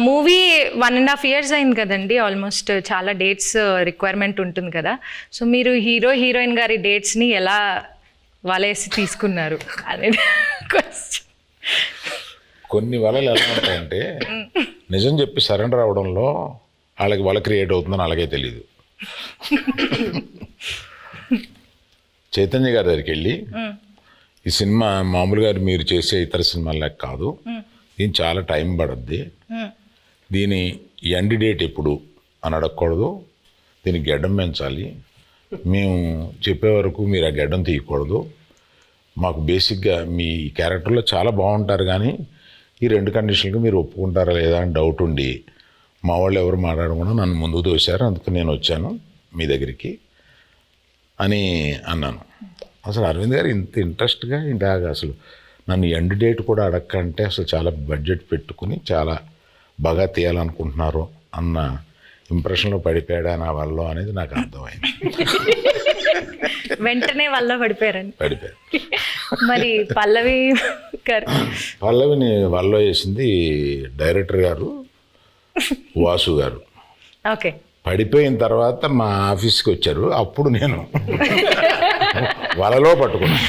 Movie 1.5 years అయింది కదండి almost. చాలా డేట్స్ రిక్వైర్మెంట్ ఉంటుంది కదా. సో మీరు హీరోయిన్ గారి డేట్స్ని ఎలా వలేసి తీసుకున్నారు అనేది క్వశ్చన్. కొన్ని వలలు ఎలా ఉంటాయంటే నిజం చెప్పి సరెండర్ అవడంలో వాళ్ళకి వల క్రియేట్ అవుతుందని అలాగే తెలియదు. చైతన్య గారి దగ్గరికి వెళ్ళి ఈ సినిమా మామూలుగా మీరు చేసే ఇతర సినిమాలకు కాదు, దీని చాలా టైం పడుద్ది, దీని ఎండ్ డేట్ ఎప్పుడు అని అడగకూడదు, దీనికి గడ్డం పెంచాలి, మేము చెప్పే వరకు మీరు ఆ గడ్డం తీయకూడదు, మాకు బేసిక్గా మీ క్యారెక్టర్లో చాలా బాగుంటారు కానీ ఈ 2 కండిషన్లకు మీరు ఒప్పుకుంటారా లేదా అని డౌట్ ఉండి మా వాళ్ళు ఎవరు మాట్లాడకుండా నన్ను ముందుకు తోశారు, అందుకు నేను వచ్చాను మీ దగ్గరికి అని అన్నాను. అసలు అరవింద్ గారు ఇంత ఇంట్రెస్ట్గా ఇలాగ అసలు నన్ను ఎండ్ డేట్ కూడా అడగకంటే అసలు చాలా బడ్జెట్ పెట్టుకుని చాలా బాగా తీయాలనుకుంటున్నారు అన్న ఇంప్రెషన్లో పడిపోయాడా నా వల్ల అనేది నాకు అర్థమైంది. వెంటనే వల్ల పడిపోయారు. మరి పల్లవిని వల్ల వేసింది డైరెక్టర్ గారు వాసు గారు. ఓకే. పడిపోయిన తర్వాత మా ఆఫీస్కి వచ్చారు, అప్పుడు నేను వలలో పట్టుకున్నాను.